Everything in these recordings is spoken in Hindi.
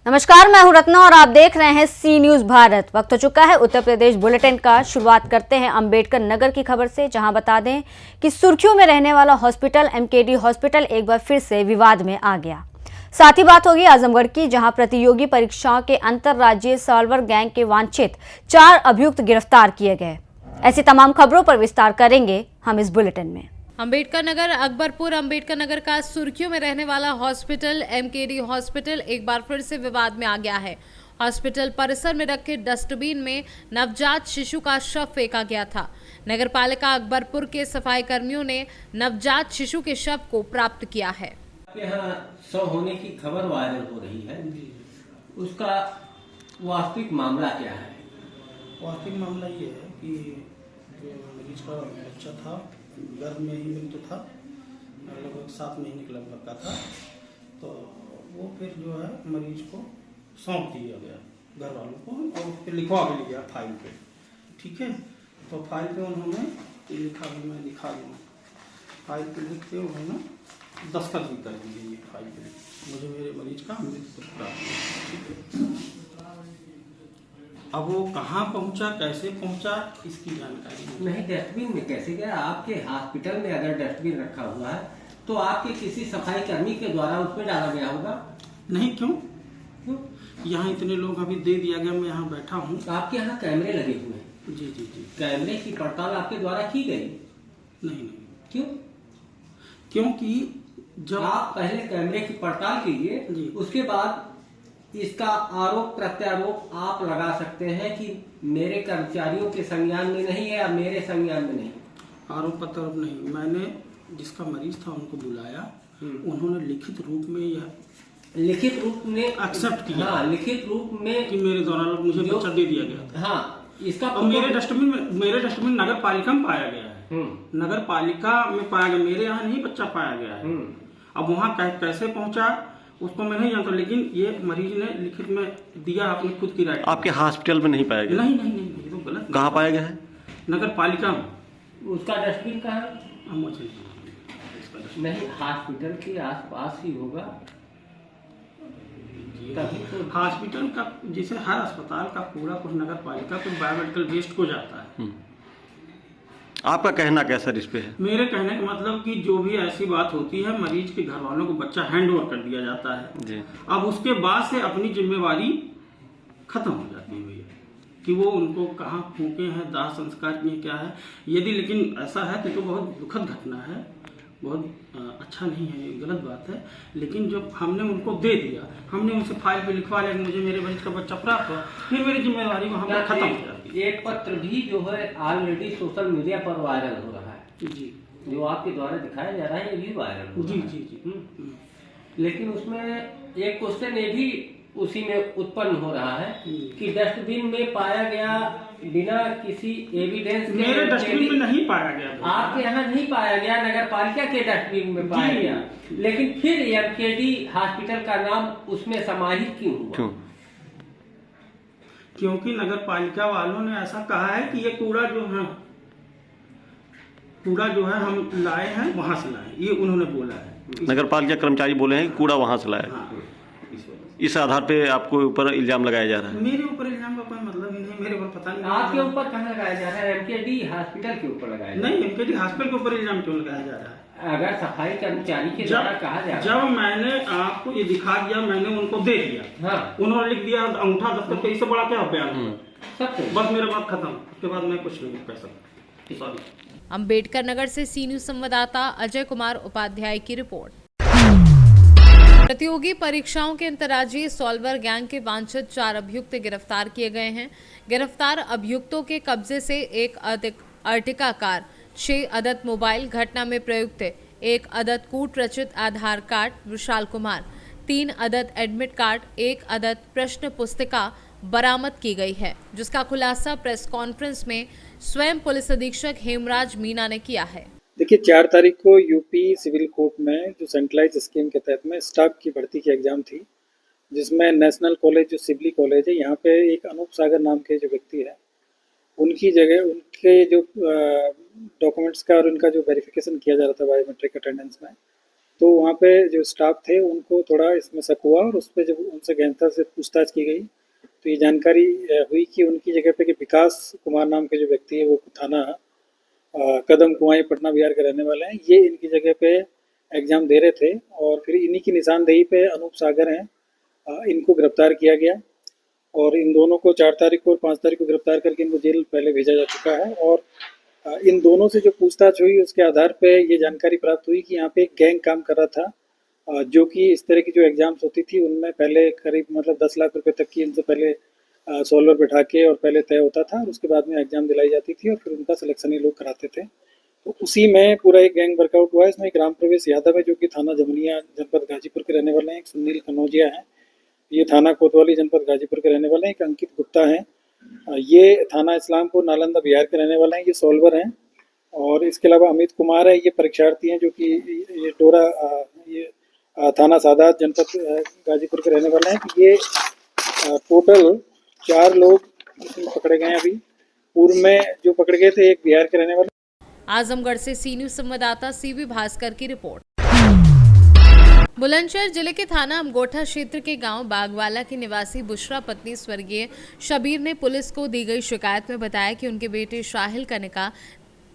नमस्कार, मैं हूं रत्ना और आप देख रहे हैं सी न्यूज भारत। वक्त हो चुका है उत्तर प्रदेश बुलेटिन का। शुरुआत करते हैं अंबेडकर नगर की खबर से, जहां बता दें कि सुर्खियों में रहने वाला हॉस्पिटल एमकेडी हॉस्पिटल एक बार फिर से विवाद में आ गया। साथ ही बात होगी आजमगढ़ की, जहां प्रतियोगी परीक्षाओं के अंतर्राज्यीय सॉल्वर गैंग के वांछित 4 अभियुक्त गिरफ्तार किए गए। ऐसी तमाम खबरों पर विस्तार करेंगे हम इस बुलेटिन में। अंबेडकर नगर अकबरपुर अंबेडकर नगर का सुर्खियों में रहने वाला हॉस्पिटल एमकेडी हॉस्पिटल एक बार फिर से विवाद में आ गया है। हॉस्पिटल परिसर में रखे डस्टबिन में नवजात शिशु का शव फेंका गया था। नगरपालिका अकबरपुर के सफाई कर्मियों ने नवजात शिशु के शव को प्राप्त किया है। यहाँ शव होने की खबर वायरल हो रही है, उसका वास्तविक मामला क्या है? वास्तविक मामला ये है कि जो मरीज का बच्चा था गर्भ में ही मृत्यु था, लगभग 7 महीने के लगभग का था। तो वो फिर जो है मरीज को सौंप दिया गया घर वालों को, और फिर लिखवा भी लिया फाइल पे। ठीक है, तो फाइल पे उन्होंने लिखा भी, मैं दिखा दूँ, फाइल पे लिख के उन्होंने दस्तखत भी कर दिए ये फाइल पे, मुझे मेरे मरीज का मृत्यु प्राप्त हुआ। ठीक है, अब वो कहाँ पहुँचा, कैसे पहुँचा, इसकी जानकारी नहीं। डस्टबिन में कैसे गया? आपके हॉस्पिटल में अगर डस्टबिन रखा हुआ है तो आपके किसी सफाई कर्मी के द्वारा उसमें डाला गया होगा। नहीं, क्यों? यहाँ इतने लोग अभी दे दिया गया, मैं यहाँ बैठा हूँ। आपके यहाँ कैमरे लगे हुए हैं? जी जी जी। कैमरे की पड़ताल आपके द्वारा की गई? नहीं। क्यों? क्योंकि जब आप पहले कैमरे की पड़ताल कीजिए, उसके बाद इसका आरोप प्रत्यारोप आप लगा सकते हैं कि मेरे कर्मचारियों के संज्ञान में नहीं है या मेरे संज्ञान में नहीं। आरोप प्रत्यारोप नहीं, मैंने जिसका मरीज था उनको बुलाया, उन्होंने लिखित रूप में एक्सेप्ट किया। हाँ, लिखित रूप में कि मेरे द्वारा मुझे बच्चा दे दिया गया था। हाँ, इसका और मेरे डस्टबिन नगर पालिका में पाया गया है। नगर पालिका में पाया गया, मेरे यहाँ नहीं बच्चा पाया गया है। अब वहाँ कैसे पहुँचा उसको मैं नहीं जानता, लेकिन ये मरीज ने लिखित में दिया अपनी खुद की राय। आपके हॉस्पिटल में नहीं पाया गया? नहीं, तो गलत। कहाँ पाया गया है? नगर पालिका में। उसका डस्टबिन कहाँ है? नहीं, हॉस्पिटल के आसपास ही होगा। तभी तो हॉस्पिटल का, जैसे हर अस्पताल का पूरा कुछ नगर पालिका कुछ बायोमेडिकल वेस्ट को जाता है। आपका कहना क्या सर इस पे है? मेरे कहने का मतलब कि जो भी ऐसी बात होती है, मरीज के घर वालों को बच्चा हैंड ओवर कर दिया जाता है जी। अब उसके बाद से अपनी जिम्मेवारी खत्म हो जाती है भैया, कि वो उनको कहाँ फूके हैं, दाह संस्कार में क्या है। यदि लेकिन ऐसा है तो बहुत दुखद घटना है, बहुत अच्छा नहीं है, गलत बात है। लेकिन जब हमने उनको दे दिया, हमने उनसे फाइल पे लिखवा लिया कि मुझे मेरे मरीज का बच्चा प्राप्त हुआ, फिर मेरी जिम्मेदारी को हमें खत्म हो जाती है। एक पत्र भी जो है ऑलरेडी सोशल मीडिया पर वायरल हो रहा है जी, जो आपके द्वारा दिखाया जा रहा है, ये भी वायरल हो रहा है। जी। लेकिन उसमें एक क्वेश्चन ये भी उसी में उत्पन्न हो रहा है कि डस्टबिन में पाया गया बिना किसी एविडेंस के। मेरे डस्टबिन में नहीं पाया गया। आपके यहाँ नहीं पाया गया, नगर पालिका के डस्टबिन में पाया गया, लेकिन फिर एमकेडी हॉस्पिटल का नाम उसमें समाहित क्यों हुआ? क्योंकि नगर पालिका वालों ने ऐसा कहा है कि ये कूड़ा जो है हम लाए हैं, वहां से लाए, ये उन्होंने बोला है। नगर पालिका कर्मचारी बोले हैं कि कूड़ा वहां से लाया। हाँ, इस आधार पे आपको ऊपर इल्जाम लगाया जा रहा है? मेरे ऊपर इल्जाम का कोई मतलब ही नहीं, मेरे ऊपर पता नहीं। आपके ऊपर कहाँ लगाया जा रहा है? एमकेडी हॉस्पिटल के ऊपर लगाया जा रहा है। नहीं, एमकेडी हॉस्पिटल के ऊपर इल्जाम क्यों लगाया जा रहा है? अगर सफाई कर्मचारी के द्वारा कहा जा रहा है। जब मैंने आपको ये दिखा दिया, मैंने उनको दे दिया, हाँ, उन्होंने लिख दिया अंगूठा दस्तखत पे, इससे बड़ा क्या बयान? सब बस मेरा बात खत्म, उसके बाद मैं कुछ नहीं कह सकता। सॉरी। अंबेडकर नगर से सी न्यूज संवाददाता अजय कुमार उपाध्याय की रिपोर्ट। प्रतियोगी परीक्षाओं के अंतर्राज्यीय सॉल्वर गैंग के वांछित 4 अभियुक्त गिरफ्तार किए गए हैं। गिरफ्तार अभियुक्तों के कब्जे से एक अर्टिका कार, 6 अदद मोबाइल, घटना में प्रयुक्त 1 अदद कूट रचित आधार कार्ड विशाल कुमार, 3 अदद एडमिट कार्ड, 1 अदद प्रश्न पुस्तिका बरामद की गई है, जिसका खुलासा प्रेस कॉन्फ्रेंस में स्वयं पुलिस अधीक्षक हेमराज मीना ने किया है। देखिए 4 तारीख को यूपी सिविल कोर्ट में जो सेंट्रलाइज स्कीम के तहत में स्टाफ की भर्ती की एग्जाम थी, जिसमें नेशनल कॉलेज जो सिवली कॉलेज है, यहाँ पे एक अनूप सागर नाम के जो व्यक्ति है, उनकी जगह उनके जो डॉक्यूमेंट्स का और उनका जो वेरिफिकेशन किया जा रहा था बायोमेट्रिक अटेंडेंस में, तो वहाँ पे जो स्टाफ थे उनको थोड़ा इसमें शक हुआ और उस पर जब उनसे गहनता से पूछताछ की गई तो ये जानकारी हुई कि उनकी जगह पे कि विकास कुमार नाम के जो व्यक्ति है वो थाना कदम कुआई पटना बिहार के रहने वाले हैं, ये इनकी जगह पे एग्ज़ाम दे रहे थे और फिर इन्हीं की निशानदेही पे अनूप सागर हैं, इनको गिरफ्तार किया गया और इन दोनों को 4 तारीख को और 5 तारीख को गिरफ्तार करके इनको जेल पहले भेजा जा चुका है। और इन दोनों से जो पूछताछ हुई उसके आधार पे ये जानकारी प्राप्त हुई कि यहाँ पे एक गैंग काम कर रहा था, जो कि इस तरह की जो एग्ज़ाम्स होती थी उनमें पहले करीब मतलब 10 लाख रुपए तक की इनसे पहले सॉल्वर बैठा के और पहले तय होता था और उसके बाद में एग्ज़ाम दिलाई जाती थी और फिर उनका सिलेक्शन ये लोग कराते थे। तो उसी में पूरा एक गैंग वर्कआउट हुआ है। इसमें एक राम प्रवेश यादव है जो कि थाना जमुनिया जनपद गाजीपुर के रहने वाले हैं, एक सुनील कनौजिया है, ये थाना कोतवाली जनपद गाजीपुर के रहने वाले हैं, एक अंकित गुप्ता है, ये थाना इस्लामपुर नालंदा बिहार के रहने वाले हैं, ये सॉल्वर हैं। और इसके अलावा अमित कुमार है, ये परीक्षार्थी हैं जो कि ये डोरा ये थाना सादात जनपद गाजीपुर के रहने वाले हैं। ये टोटल 4 लोग इसमें पकड़े गए हैं। अभी पूर्व में जो पकड़े गए थे एक बिहार के रहने वाले। आजमगढ़ से सी न्यूज संवाददाता सीवी भास्कर की रिपोर्ट। बुलंदशहर जिले के थाना अमगोठा क्षेत्र के गांव बागवाला की निवासी बुशरा पत्नी स्वर्गीय शबीर ने पुलिस को दी गई शिकायत में बताया कि उनके बेटे शाहिल का निकाह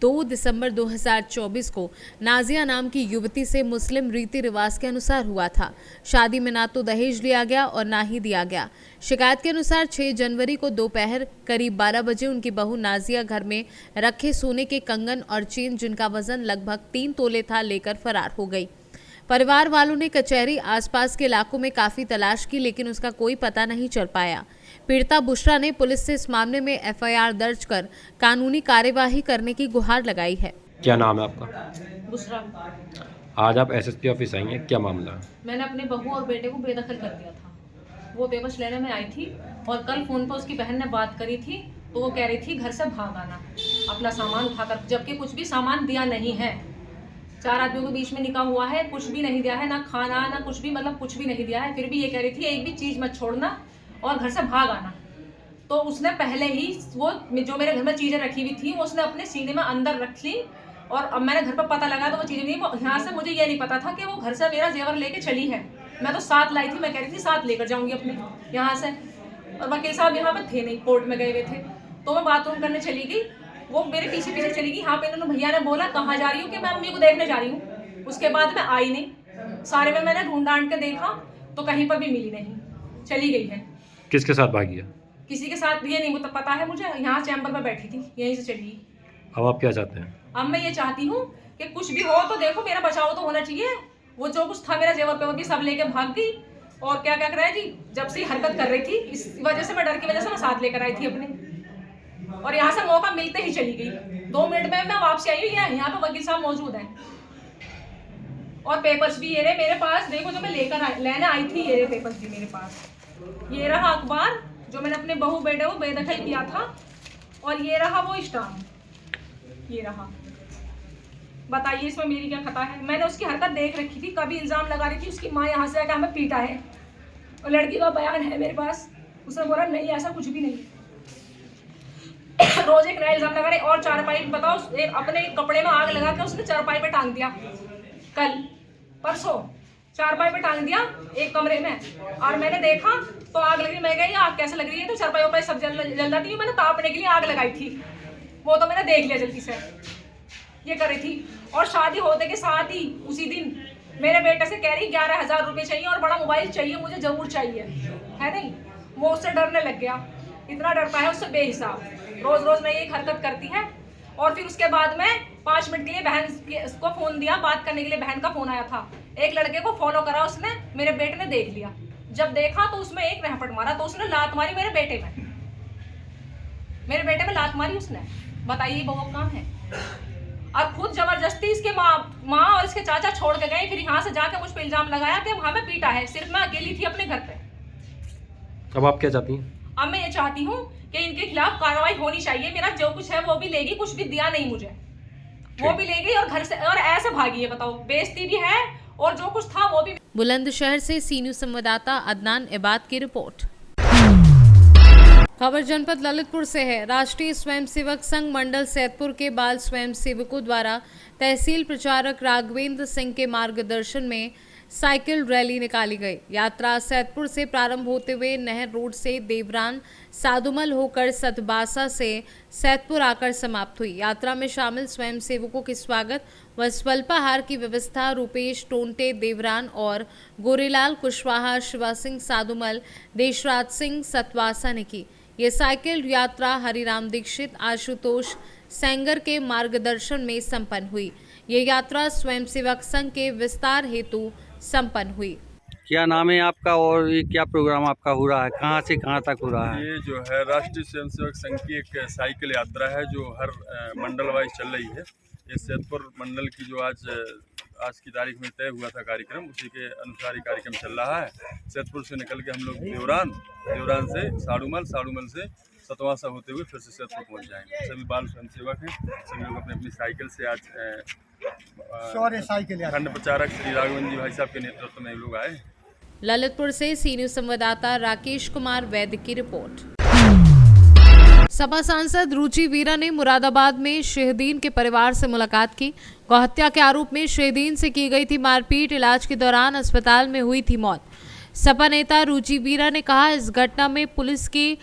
2 दिसंबर 2024 को नाजिया नाम की युवती से मुस्लिम रीति रिवाज के अनुसार हुआ था। शादी में ना तो दहेज लिया गया और ना ही दिया गया। शिकायत के अनुसार 6 जनवरी को दोपहर करीब 12 बजे उनकी बहू नाजिया घर में रखे सोने के कंगन और चेन जिनका वजन लगभग 3 तोले था लेकर फरार हो गई। परिवार वालों ने कचहरी आसपास के इलाकों में काफी तलाश की लेकिन उसका कोई पता नहीं चल पाया। पीड़िता बुशरा ने पुलिस से इस मामले में एफआईआर दर्ज कर कानूनी कार्यवाही करने की गुहार लगाई है। क्या नाम है आपका? बुशरा। आज आप एसएसपी ऑफिस आई हैं, क्या मामला है? मैंने अपने बहू और बेटे को बेदखल कर दिया था। वो पेपर्स लेने में आई थी और कल फ़ोन पर उसकी बहन ने बात करी थी तो वो कह रही थी घर से भाग आना अपना सामान उठाकर, जबकि कुछ भी सामान दिया नहीं है। 4 आदमियों के बीच में निकाह हुआ है, कुछ भी नहीं दिया है, ना खाना ना कुछ भी, मतलब कुछ भी नहीं दिया है। फिर भी ये कह रही थी एक भी चीज़ मत छोड़ना और घर से भाग आना। तो उसने पहले ही वो जो मेरे घर में चीज़ें रखी हुई थी वो उसने अपने सीने में अंदर रख ली और अब मैंने घर पर पता लगा तो वो चीज़ें नहीं, वो यहाँ से मुझे ये नहीं पता था कि वो घर से मेरा जेवर लेके चली है। मैं तो 7 लाई थी, मैं कह रही थी 7 लेकर जाऊँगी अपने यहाँ से, और वकील साहब यहाँ पर थे नहीं, कोर्ट में गए हुए थे। तो मैं बाथरूम करने चली गई, वो मेरे पीछे पीछे चली गई। यहाँ पे इन्होंने भैया ने बोला कहाँ जा रही हूँ कि मैं अम्मी को देखने जा रही हूँ। उसके बाद मैं आई नहीं, सारे में मैंने ढूंढ ढांड के देखा तो कहीं पर भी मिली नहीं, चली गई है। किसके साथ भागी है? किसी के साथ ये नहीं मतलब पता है मुझे, यहाँ चैम्बर में बैठी थी, यहीं से चली गई। अब आप क्या चाहते हैं? अब मैं ये चाहती हूँ कि कुछ भी हो तो देखो मेरा बचाव तो होना चाहिए। वो जो कुछ था मेरा जेवर पे वो भी सब लेके भाग गई और क्या क्या कराया जी, जब से हरकत कर रही थी इस वजह से मैं डर की वजह से मैं साथ लेकर आई थी अपने, और यहाँ से मौका मिलते ही चली गई। 2 मिनट में मैं वापसी आई हूँ, यहाँ पे वकील साहब मौजूद हैं और पेपर्स भी ये रहे मेरे पास। देखो जो मैं लेने आई थी ये रहे पेपर्स भी मेरे पास। ये रहा अखबार जो मैंने अपने बहू बेटे को बेदखल किया था और ये रहा वो स्टाम्प, ये रहा। बताइए इसमें मेरी क्या खता है? मैंने उसकी हरकत देख रखी थी, कभी इल्ज़ाम लगा रही थी उसकी माँ यहाँ से आकर हमें पीटा है और लड़की का बयान है मेरे पास, उसने बोला नहीं ऐसा कुछ भी नहीं। रोज एक नया इल्ज़ाम लगा रहे और चारपाई बताओ अपने कपड़े में आग लगा के उसने चारपाई पे टांग दिया। कल परसों चारपाई पे टांग दिया एक कमरे में और मैंने देखा तो आग लगी। मैं गई आग कैसे लग रही है तो चारपाई वारपाई सब जल जाती है। मैंने तापने के लिए आग लगाई थी, वो तो मैंने देख लिया जल्दी से ये कर रही थी। और शादी होने के साथ ही उसी दिन मेरे बेटे से कह रही 11,000 रुपये चाहिए और बड़ा मोबाइल चाहिए, मुझे जरूर चाहिए है नहीं। वो उससे डरने लग गया, इतना डरता है उससे बेहिसाब। रोज रोज नई एक हरकत करती है। और फिर उसके बाद में 5 मिनट के लिए बहन को फोन दिया बात करने के लिए, बहन का फोन आया था। एक लड़के को फॉलो करा उसने, मेरे बेटे ने देख लिया, जब देखा तो उसमें एक रहपट मारा तो उसने लात मारी मेरे बेटे में लात मारी उसने। बताइए वो काम है? और खुद जबरदस्ती इसके माँ और इसके चाचा छोड़ के गए, फिर यहाँ से जाके मुझ पर इल्जाम लगाया कि हमें पीटा है। सिर्फ मैं अकेली थी अपने घर पे। अब आप क्या चाहती हैं? अब मैं ये चाहती हूँ कि इनके खिलाफ कार्रवाई होनी चाहिए। मेरा जो कुछ है वो भी लेगी, कुछ भी दिया नहीं मुझे, वो भी लेगी और घर से और ऐसे भागी है। बताओ बेइज्जती भी है और जो कुछ था वो भी। बुलंदशहर से सी न्यूज संवाददाता अदनान इबाद की रिपोर्ट। खबर जनपद ललितपुर से है। राष्ट्रीय स्वयंसेवक संघ मंडल सैदपुर के बाल स्वयंसेवकों द्वारा तहसील प्रचारक राघवेंद्र सिंह के मार्गदर्शन में साइकिल रैली निकाली गई। यात्रा सैदपुर से प्रारंभ होते हुए नहर रोड से देवरान सादुमल होकर सतबासा से सैदपुर आकर समाप्त हुई। यात्रा में शामिल स्वयंसेवकों के स्वागत व स्वल्पाहार की व्यवस्था रूपेश टोंटे देवरान और गोरेलाल कुशवाहा, शिवा सिंह सादुमल, देशराज सिंह सतवासा ने की। ये साइकिल यात्रा हरिराम दीक्षित, आशुतोष सेंगर के मार्गदर्शन में संपन्न हुई। ये यात्रा स्वयंसेवक संघ के विस्तार हेतु संपन्न हुई। क्या नाम है आपका और ये क्या प्रोग्राम आपका हो रहा है, कहाँ से कहाँ तक हो रहा है? ये जो है राष्ट्रीय स्वयंसेवक संघ की एक साइकिल यात्रा है जो हर मंडल वाइज चल रही है। ये सैदपुर मंडल की जो आज की तारीख में तय हुआ था कार्यक्रम, उसी के अनुसार ये कार्यक्रम चल रहा है। सैदपुर से निकल के हम लोग देवरान से साड़ूमल से सतवासा होते हुए फिर से सैदपुर पहुंच जाएंगे। सभी बाल स्वयंसेवक हैं, सभी लोग अपनी अपनी साइकिल से आज खंड प्रचारक श्री राघवेंद्र जी भाई साहब के नेतृत्व में लोग आए। ललितपुर से सी न्यूज संवाददाता राकेश कुमार वैद्य की रिपोर्ट। सपा सांसद रुचि वीरा ने मुरादाबाद में शहीदीन के परिवार से मुलाकात की। गौहत्या के आरोप में शहीदीन से की गई थी मारपीट, इलाज के दौरान अस्पताल में हुई थी मौत। सपा नेता रुचि वीरा ने कहा, इस घटना में पुलिस के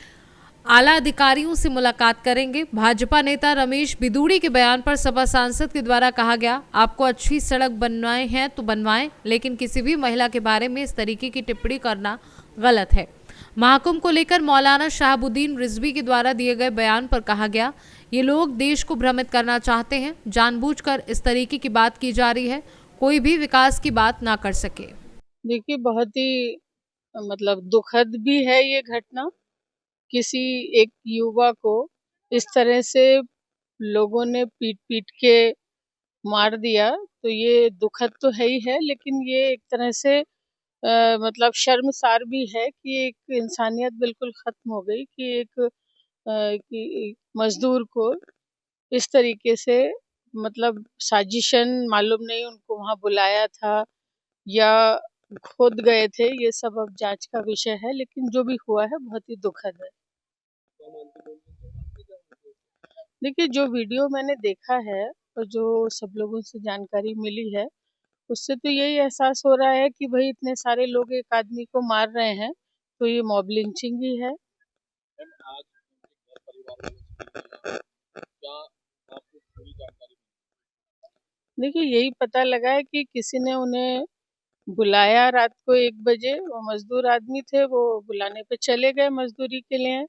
आला अधिकारियों से मुलाकात करेंगे। भाजपा नेता रमेश बिदूड़ी के बयान पर सपा सांसद के द्वारा कहा गया, आपको अच्छी सड़क बनवाए हैं तो बनवाएं, लेकिन किसी भी महिला के बारे में इस तरीके की टिप्पणी करना गलत है। महाकुंभ को लेकर मौलाना शहाबुद्दीन रिजवी के द्वारा दिए गए बयान पर कहा गया, ये लोग देश को भ्रमित करना चाहते हैं, जानबूझकर इस तरीके की बात की जा रही है, कोई भी विकास की बात ना कर सके। देखिए, बहुत ही दुखद भी है ये घटना। किसी एक युवा को इस तरह से लोगों ने पीट के मार दिया, तो ये दुखद तो है ही है, लेकिन ये एक तरह से शर्मसार भी है कि एक इंसानियत बिल्कुल खत्म हो गई कि एक मजदूर को इस तरीके से साजिशन मालूम नहीं उनको वहां बुलाया था या खुद गए थे, ये सब अब जांच का विषय है, लेकिन जो भी हुआ है बहुत ही दुखद है। देखिए, जो वीडियो मैंने देखा है और जो सब लोगों से जानकारी मिली है, उससे तो यही एहसास हो रहा है कि भाई इतने सारे लोग एक आदमी को मार रहे हैं, तो ये मॉब लिंचिंग ही है। देखिए, यही पता लगा है कि किसी ने उन्हें बुलाया रात को 1 बजे, वो मजदूर आदमी थे, वो बुलाने पे चले गए मजदूरी के लिए।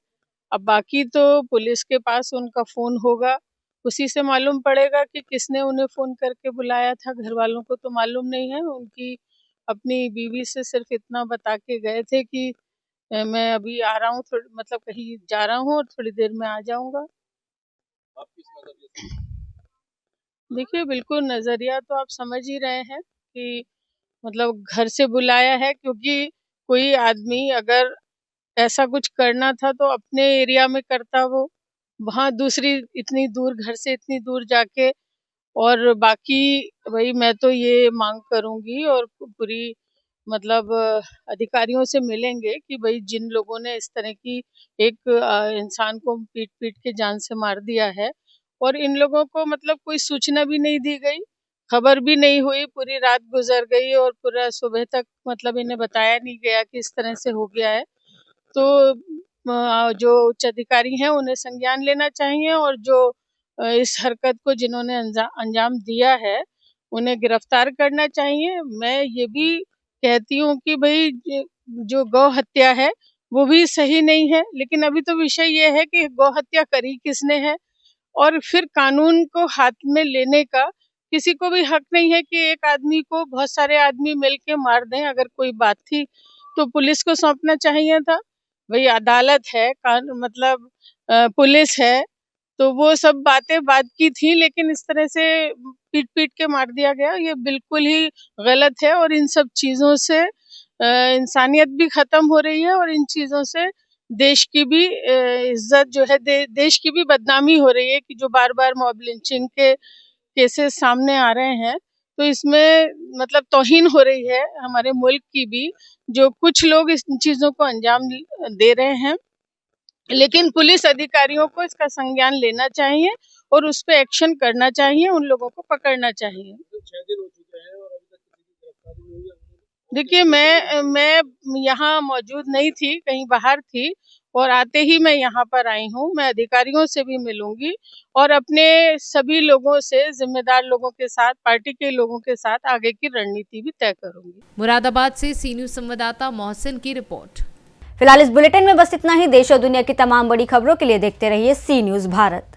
अब बाकी तो पुलिस के पास उनका फोन होगा, उसी से मालूम पड़ेगा कि किसने उन्हें फोन करके बुलाया था। घर वालों को तो मालूम नहीं है। उनकी अपनी बीवी से सिर्फ इतना बता के गए थे कि मैं अभी आ रहा हूँ, कहीं जा रहा हूँ और थोड़ी देर में आ जाऊंगा। देखिए, बिल्कुल नजरिया तो आप समझ ही रहे हैं कि घर से बुलाया है, क्योंकि कोई आदमी अगर ऐसा कुछ करना था तो अपने एरिया में करता, वो वहाँ दूसरी इतनी दूर घर से इतनी दूर जाके। और बाकी भाई मैं तो ये मांग करूंगी और पूरी अधिकारियों से मिलेंगे कि भाई जिन लोगों ने इस तरह की एक इंसान को पीट के जान से मार दिया है, और इन लोगों को कोई सूचना भी नहीं दी गई, खबर भी नहीं हुई, पूरी रात गुजर गई और पूरा सुबह तक इन्हें बताया नहीं गया कि इस तरह से हो गया है। तो जो उच्च अधिकारी हैं उन्हें संज्ञान लेना चाहिए, और जो इस हरकत को जिन्होंने अंजाम दिया है उन्हें गिरफ्तार करना चाहिए। मैं ये भी कहती हूँ कि भाई जो गौ हत्या है वो भी सही नहीं है, लेकिन अभी तो विषय ये है कि गौ हत्या करी किसने है, और फिर कानून को हाथ में लेने का किसी को भी हक नहीं है कि एक आदमी को बहुत सारे आदमी मिलके मार दें। अगर कोई बात थी तो पुलिस को सौंपना चाहिए था। भाई अदालत है, पुलिस है, तो वो सब बातें बात की थी, लेकिन इस तरह से पीट के मार दिया गया, ये बिल्कुल ही गलत है। और इन सब चीजों से इंसानियत भी खत्म हो रही है, और इन चीजों से देश की भी इज्जत जो है, देश की भी बदनामी हो रही है कि जो बार बार मॉब लिंचिंग के केसेस सामने आ रहे हैं, तो इसमें तौहीन हो रही है हमारे मुल्क की भी, जो कुछ लोग इन चीजों को अंजाम दे रहे हैं। लेकिन पुलिस अधिकारियों को इसका संज्ञान लेना चाहिए और उस पर एक्शन करना चाहिए, उन लोगों को पकड़ना चाहिए। देखिए, मैं यहाँ मौजूद नहीं थी, कहीं बाहर थी और आते ही मैं यहाँ पर आई हूँ। मैं अधिकारियों से भी मिलूंगी और अपने सभी लोगों से, जिम्मेदार लोगों के साथ, पार्टी के लोगों के साथ आगे की रणनीति भी तय करूंगी। मुरादाबाद से सी न्यूज संवाददाता मोहसिन की रिपोर्ट। फिलहाल इस बुलेटिन में बस इतना ही। देश और दुनिया की तमाम बड़ी खबरों के लिए देखते रहिए सी न्यूज भारत।